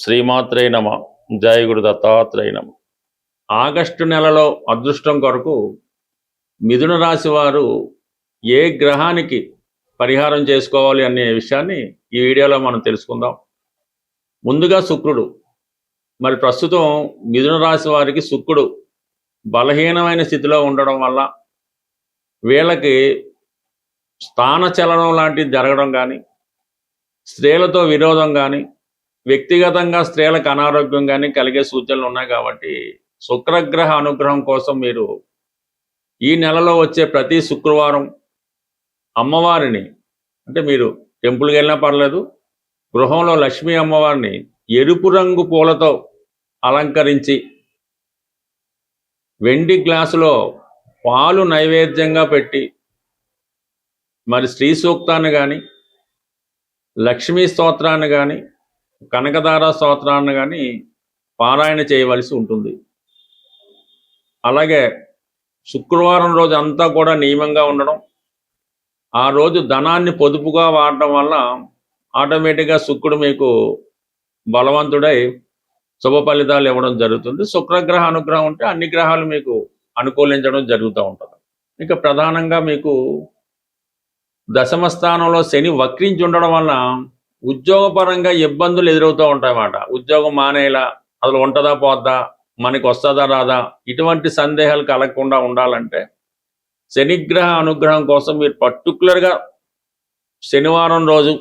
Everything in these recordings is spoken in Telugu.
శ్రీమాత్రే నమ. జయ గురు దత్తాత్రేయ నమ. ఆగస్టు నెలలో అదృష్టం కొరకు మిథున రాశి వారు ఏ గ్రహానికి పరిహారం చేసుకోవాలి అనే విషయాన్ని ఈ వీడియోలో మనం తెలుసుకుందాం. ముందుగా శుక్రుడు. మరి ప్రస్తుతం మిథున రాశి వారికి శుక్రుడు బలహీనమైన స్థితిలో ఉండడం వల్ల వీళ్ళకి స్థానచలనం లాంటిది జరగడం కానీ, స్త్రీలతో విరోధం కానీ, వ్యక్తిగతంగా స్త్రీలకు అనారోగ్యం కానీ కలిగే సూచనలు ఉన్నాయి. కాబట్టి శుక్రగ్రహ అనుగ్రహం కోసం మీరు ఈ నెలలో వచ్చే ప్రతి శుక్రవారం అమ్మవారిని, అంటే మీరు టెంపుల్కి వెళ్ళినా పర్లేదు, గృహంలో లక్ష్మీ అమ్మవారిని ఎరుపు రంగు పూలతో అలంకరించి వెండి గ్లాసులో పాలు నైవేద్యంగా పెట్టి మరి శ్రీ సూక్తాన్ని కానీ, లక్ష్మీ స్తోత్రాన్ని కానీ, కనకదార స్తోత్రాన్ని కానీ పారాయణ చేయవలసి ఉంటుంది. అలాగే శుక్రవారం రోజు అంతా కూడా నియమంగా ఉండడం, ఆ రోజు ధనాన్ని పొదుపుగా వాడడం వల్ల ఆటోమేటిక్గా శుక్రుడు మీకు బలవంతుడై శుభ ఫలితాలు ఇవ్వడం జరుగుతుంది. శుక్రగ్రహ అనుగ్రహం ఉంటే అన్ని గ్రహాలు మీకు అనుకూలించడం జరుగుతూ ఉంటుంది. ఇక ప్రధానంగా మీకు దశమ స్థానంలో శని వక్రించి ఉండడం వల్ల ఉద్యోగపరంగా ఇబ్బందులు ఎదురవుతూ ఉంటాయన్నమాట. ఉద్యోగం మానేలా, అసలు ఉంటుందా పోద్దా, మనకి వస్తుందా రాదా, ఇటువంటి సందేహాలు కలగకుండా ఉండాలంటే శనిగ్రహ అనుగ్రహం కోసం మీరు పర్టికులర్గా శనివారం రోజు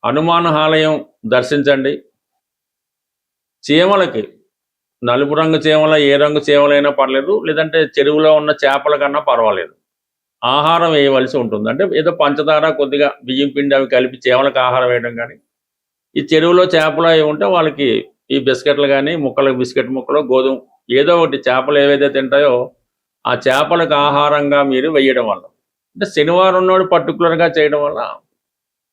హనుమాన్ ఆలయం దర్శించండి. చీమలకి నలుపు రంగు చీమల, ఏ రంగు చీమలైనా పర్లేదు, లేదంటే చెరువులో ఉన్న చేపల కన్నా పర్వాలేదు, ఆహారం వేయవలసి ఉంటుంది. అంటే ఏదో పంచదార, కొద్దిగా బియ్యం పిండి అవి కలిపి చీమలకు ఆహారం వేయడం కానీ, ఈ చెరువులో చేపలు అవి ఉంటే వాళ్ళకి ఈ బిస్కెట్లు కానీ, ముక్కలకు బిస్కెట్ ముక్కలు, గోధుమ ఏదో ఒకటి చేపలు ఏవైతే తింటాయో ఆ చేపలకు ఆహారంగా మీరు వేయడం వల్ల, అంటే శనివారం నాడు పర్టికులర్గా చేయడం వల్ల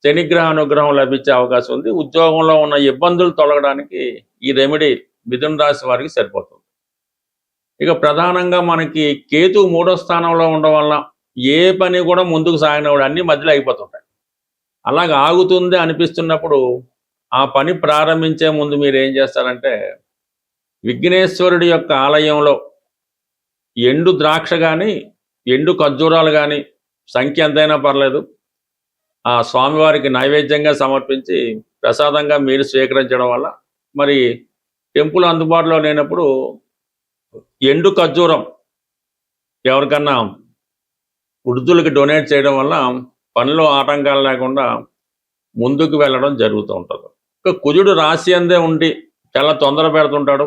శనిగ్రహ అనుగ్రహం లభించే అవకాశం ఉంది. ఉద్యోగంలో ఉన్న ఇబ్బందులు తొలగడానికి ఈ రెమెడీ మిథున రాశి వారికి సరిపోతుంది. ఇక ప్రధానంగా మనకి కేతు 3వ స్థానంలో ఉండడం వల్ల ఏ పని కూడా ముందుకు సాగినప్పుడు అన్ని మధ్యలో అయిపోతుంటాయి. అలాగ ఆగుతుంది అనిపిస్తున్నప్పుడు ఆ పని ప్రారంభించే ముందు మీరు ఏం చేస్తారంటే, విఘ్నేశ్వరుడి యొక్క ఆలయంలో ఎండు ద్రాక్ష కానీ, ఎండు ఖర్జూరాలు కానీ, సంఖ్య ఎంతైనా పర్లేదు, ఆ స్వామివారికి నైవేద్యంగా సమర్పించి ప్రసాదంగా మీరు స్వీకరించడం వల్ల, మరి టెంపుల్ అందుబాటులో లేనప్పుడు ఎండు ఖర్జూరం ఎవరికన్నా వృద్ధులకి డొనేట్ చేయడం వల్ల పనిలో ఆటంకాలు లేకుండా ముందుకు వెళ్ళడం జరుగుతూ ఉంటుంది. ఇక కుజుడు రాశి అందే ఉండి చాలా తొందర పెడుతుంటాడు.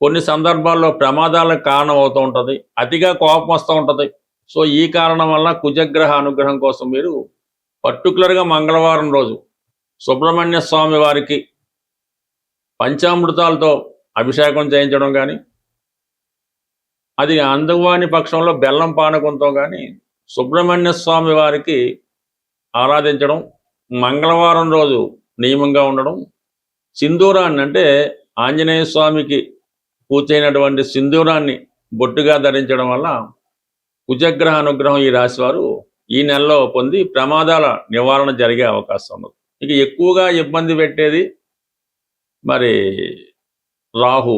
కొన్ని సందర్భాల్లో ప్రమాదాలకు కారణం అవుతూ ఉంటుంది. అతిగా కోపం వస్తూ ఉంటుంది. సో ఈ కారణం వల్ల కుజగ్రహ అనుగ్రహం కోసం మీరు పర్టికులర్గా మంగళవారం రోజు సుబ్రహ్మణ్య స్వామి వారికి పంచామృతాలతో అభిషేకం చేయించడం కానీ, అది అందువాని పక్షంలో బెల్లం పానకంతో కానీ సుబ్రహ్మణ్య స్వామి వారికి ఆరాధించడం, మంగళవారం రోజు నియమంగా ఉండడం, సింధూరాన్ని, అంటే ఆంజనేయ స్వామికి పూర్తయినటువంటి సింధూరాన్ని బొట్టుగా ధరించడం వల్ల కుజగ్రహ అనుగ్రహం ఈ రాశి వారు ఈ నెలలో పొంది ప్రమాదాల నివారణ జరిగే అవకాశం ఉంది. ఇక ఎక్కువగా ఇబ్బంది పెట్టేది మరి రాహు.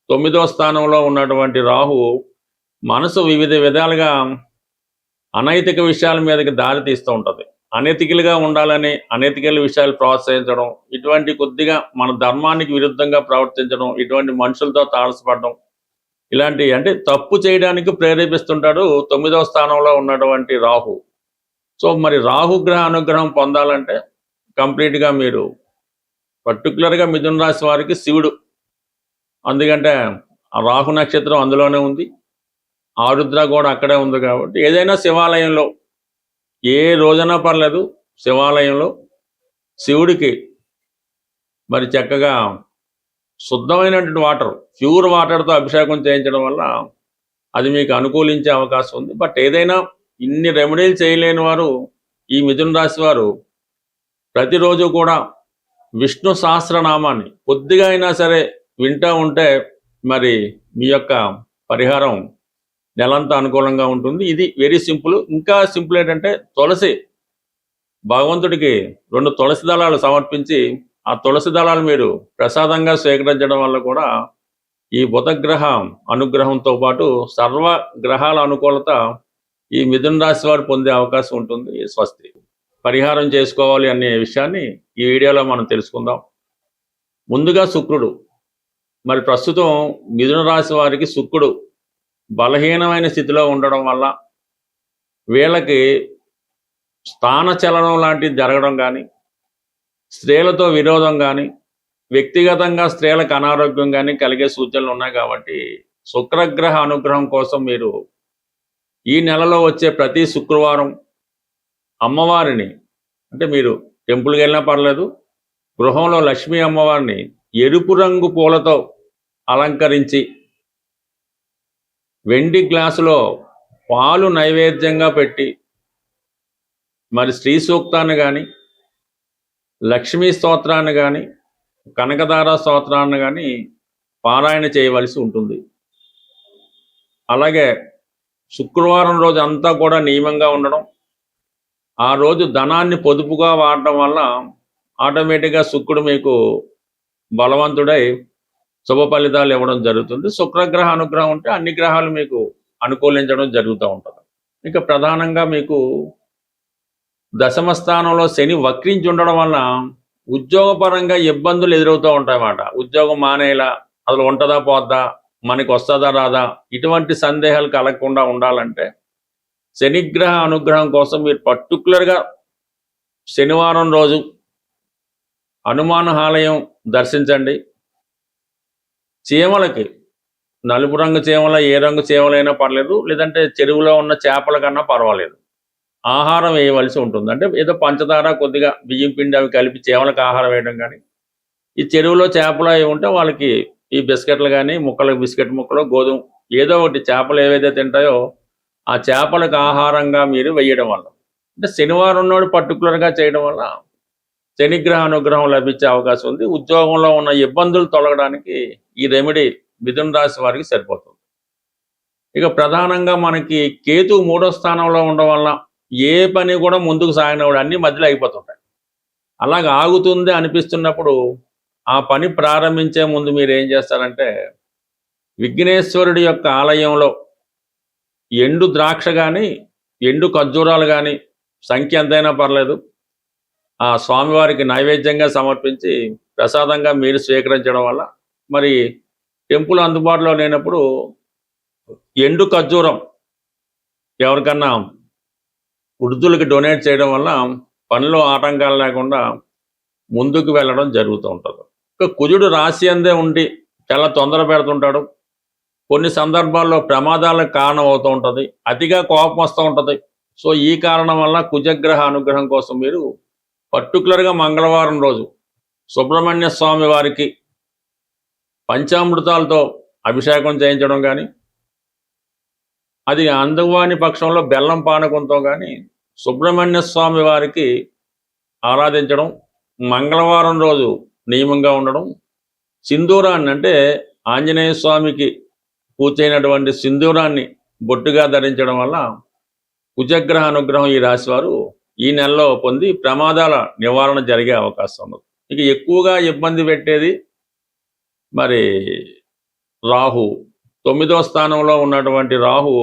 9వ స్థానంలో ఉన్నటువంటి రాహు మనసు వివిధ విధాలుగా అనైతిక విషయాల మీదకి దారి తీస్తూ ఉంటుంది. అనైతికలుగా ఉండాలని అనైతికల విషయాలు ప్రోత్సహించడం, ఇటువంటి కొద్దిగా మన ధర్మానికి విరుద్ధంగా ప్రవర్తించడం, ఇటువంటి మనుషులతో తారసపడడం, ఇలాంటి అంటే తప్పు చేయడానికి ప్రేరేపిస్తుంటాడు 9వ స్థానంలో ఉన్నటువంటి రాహు. సో మరి రాహుగ్రహ అనుగ్రహం పొందాలంటే కంప్లీట్గా మీరు పర్టికులర్గా మిథున రాశి వారికి శివుడు, అందుకంటే ఆ రాహు నక్షత్రం అందులోనే ఉంది, ఆరుద్ర కూడా అక్కడే ఉంది. కాబట్టి ఏదైనా శివాలయంలో ఏ రోజైనా పర్లేదు, శివాలయంలో శివుడికి మరి చక్కగా శుద్ధమైనటువంటి వాటర్, ప్యూర్ వాటర్తో అభిషేకం చేయించడం వల్ల అది మీకు అనుకూలించే అవకాశం ఉంది. బట్ ఏదైనా ఇన్ని రెమెడీలు చేయలేని వారు, ఈ మిథున రాశి వారు ప్రతిరోజు కూడా విష్ణు సహస్రనామాన్ని కొద్దిగా అయినా సరే వింటూ ఉంటే మరి మీ యొక్క పరిహారం నెలంతా అనుకూలంగా ఉంటుంది. ఇది వెరీ సింపుల్. ఇంకా సింపుల్ ఏంటంటే తులసి, భగవంతుడికి 2 తులసి దళాలు సమర్పించి ఆ తులసి దళాలు మీరు ప్రసాదంగా స్వీకరించడం వల్ల కూడా ఈ బుధగ్రహ అనుగ్రహంతో పాటు సర్వ గ్రహాల అనుకూలత ఈ మిథున రాశి వారు పొందే అవకాశం ఉంటుంది. స్వస్తి. పరిహారం చేసుకోవాలి అనే విషయాన్ని ఈ వీడియోలో మనం తెలుసుకుందాం. ముందుగా శుక్రుడు. మరి ప్రస్తుతం మిథున రాశి వారికి శుక్రుడు బలహీనమైన స్థితిలో ఉండడం వల్ల వీళ్ళకి స్థానచలనం లాంటిది జరగడం కానీ, స్త్రీలతో విరోధం కానీ, వ్యక్తిగతంగా స్త్రీలకు అనారోగ్యం కానీ కలిగే సూచనలు ఉన్నాయి. కాబట్టి శుక్రగ్రహ అనుగ్రహం కోసం మీరు ఈ నెలలో వచ్చే ప్రతి శుక్రవారం అమ్మవారిని, అంటే మీరు టెంపుల్కి వెళ్ళినా పర్లేదు, గృహంలో లక్ష్మీ అమ్మవారిని ఎరుపు రంగు పూలతో అలంకరించి వెండి గ్లాసులో పాలు నైవేద్యంగా పెట్టి మరి శ్రీ సూక్తాన్ని కానీ, లక్ష్మీ స్తోత్రాన్ని కానీ, కనకదార స్తోత్రాన్ని కానీ పారాయణ చేయవలసి ఉంటుంది. అలాగే శుక్రవారం రోజు అంతా కూడా నియమంగా ఉండడం, ఆ రోజు ధనాన్ని పొదుపుగా వాడటం వల్ల ఆటోమేటిక్గా శుక్రుడు మీకు బలవంతుడై శుభ ఫలితాలు ఇవ్వడం జరుగుతుంది. శుక్రగ్రహ అనుగ్రహం ఉంటే అన్ని గ్రహాలు మీకు అనుకూలించడం జరుగుతూ ఉంటుంది. ఇక ప్రధానంగా మీకు దశమ స్థానంలో శని వక్రించి ఉండడం వల్ల ఉద్యోగపరంగా ఇబ్బందులు ఎదురవుతూ ఉంటాయన్నమాట. ఉద్యోగం మానేలా, అసలు ఉంటుందా పోద్దా, మనకి వస్తుందా రాదా, ఇటువంటి సందేహాలు కలగకుండా ఉండాలంటే శనిగ్రహ అనుగ్రహం కోసం మీరు పర్టికులర్గా శనివారం రోజు హనుమాన్ ఆలయం దర్శించండి. చీమలకి నలుపు రంగు చీమల, ఏ రంగు చీమలైనా పర్లేదు, లేదంటే చెరువులో ఉన్న చేపల కన్నా పర్వాలేదు, ఆహారం వేయవలసి ఉంటుంది. అంటే ఏదో పంచదార కొద్దిగా బియ్యం పిండి అవి కలిపి చీమలకు ఆహారం వేయడం కానీ, ఈ చెరువులో చేపలు అవి ఉంటే వాళ్ళకి ఈ బిస్కెట్లు కానీ, ముక్కలకు బిస్కెట్ ముక్కలు, గోధుమ ఏదో ఒకటి, చేపలు ఏవైతే తింటాయో ఆ చేపలకు ఆహారంగా మీరు వేయడం వల్ల, అంటే శనివారం నాడు పర్టికులర్గా చేయడం వల్ల శనిగ్రహ అనుగ్రహం లభించే అవకాశం ఉంది. ఉద్యోగంలో ఉన్న ఇబ్బందులు తొలగడానికి ఈ రెమెడీ మిథున రాశి వారికి సరిపోతుంది. ఇక ప్రధానంగా మనకి కేతు 3వ స్థానంలో ఉండడం వల్ల ఏ పని కూడా ముందుకు సాగినప్పుడు అన్ని మధ్యలో అయిపోతుంటాయి. అలాగ ఆగుతుంది అనిపిస్తున్నప్పుడు ఆ పని ప్రారంభించే ముందు మీరు ఏం చేస్తారంటే, విఘ్నేశ్వరుడి యొక్క ఆలయంలో ఎండు ద్రాక్ష కానీ, ఎండు ఖర్జూరాలు కానీ, సంఖ్య ఎంతైనా పర్లేదు, ఆ స్వామివారికి నైవేద్యంగా సమర్పించి ప్రసాదంగా మీరు స్వీకరించడం వల్ల, మరి టెంపుల్ అందుబాటులో లేనప్పుడు ఎండు ఖర్జూరం ఎవరికన్నా వృద్ధులకి డొనేట్ చేయడం వల్ల పనిలో ఆటంకాలు లేకుండా ముందుకు వెళ్ళడం జరుగుతూ ఉంటుంది. ఇక కుజుడు రాశి అందే ఉండి చాలా తొందర పెడుతుంటాడు. కొన్ని సందర్భాల్లో ప్రమాదాలకు కారణం అవుతూ ఉంటుంది, అతిగా కోపం వస్తూ ఉంటుంది. సో ఈ కారణం వల్ల కుజగ్రహ అనుగ్రహం కోసం మీరు పర్టికులర్గా మంగళవారం రోజు సుబ్రహ్మణ్య స్వామి వారికి పంచామృతాలతో అభిషేకం చేయించడం కానీ, అది అందువాని పక్షంలో బెల్లం పానకంతో కానీ సుబ్రహ్మణ్య స్వామి వారికి ఆరాధించడం, మంగళవారం రోజు నియమంగా ఉండడం, సింధూరాన్ని, అంటే ఆంజనేయ స్వామికి పూర్తయినటువంటి సింధూరాన్ని బొట్టుగా ధరించడం వల్ల కుజగ్రహ అనుగ్రహం ఈ రాశి వారు ఈ నెలలో పొంది ప్రమాదాల నివారణ జరిగే అవకాశం ఉంది. ఇక ఎక్కువగా ఇబ్బంది పెట్టేది మరి రాహు. 9వ స్థానంలో ఉన్నటువంటి రాహు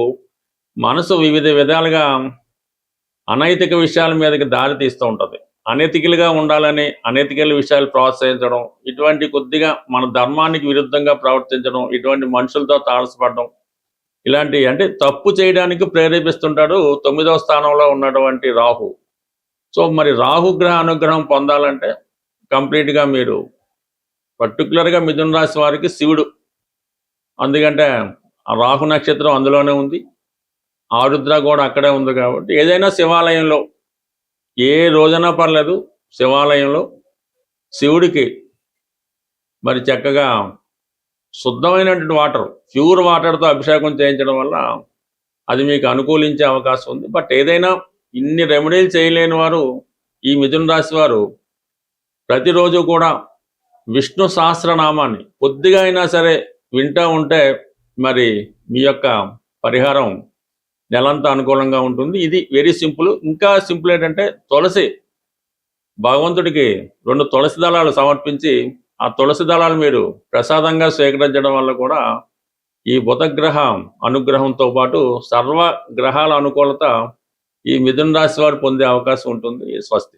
మనసు వివిధ విధాలుగా అనైతిక విషయాల మీదకి దారి తీస్తూ ఉంటుంది. అనైతికలుగా ఉండాలని అనైతికల విషయాలు ప్రోత్సహించడం, ఇటువంటి కొద్దిగా మన ధర్మానికి విరుద్ధంగా ప్రవర్తించడం, ఇటువంటి మనుషులతో తారసపడడం, ఇలాంటి అంటే తప్పు చేయడానికి ప్రేరేపిస్తుంటాడు 9వ స్థానంలో ఉన్నటువంటి రాహు. సో మరి రాహుగ్రహ అనుగ్రహం పొందాలంటే కంప్లీట్గా మీరు పర్టికులర్గా మిథున రాశి వారికి శివుడు, అందుకంటే ఆ రాహు నక్షత్రం అందులోనే ఉంది, ఆరుద్ర కూడా అక్కడే ఉంది. కాబట్టి ఏదైనా శివాలయంలో ఏ రోజైనా పర్లేదు, శివాలయంలో శివుడికి మరి చక్కగా శుద్ధమైనటువంటి వాటర్, ప్యూర్ వాటర్తో అభిషేకం చేయించడం వల్ల అది మీకు అనుకూలించే అవకాశం ఉంది. బట్ ఏదైనా ఇన్ని రెమెడీలు చేయలేని వారు, ఈ మిథున రాశి వారు ప్రతిరోజు కూడా విష్ణు సహస్రనామాన్ని కొద్దిగా అయినా సరే వింటూ ఉంటే మరి మీ యొక్క పరిహారం నెలంతా అనుకూలంగా ఉంటుంది. ఇది వెరీ సింపుల్. ఇంకా సింపుల్ ఏంటంటే తులసి భగవంతుడికి 2 తులసి దళాలు సమర్పించి ఆ తులసి దళాలు మీరు ప్రసాదంగా స్వీకరించడం వల్ల కూడా ఈ బుధగ్రహం అనుగ్రహంతో పాటు సర్వ గ్రహాల అనుకూలత ఈ మిథున రాశి వారు పొందే అవకాశం ఉంటుంది. స్వస్తి.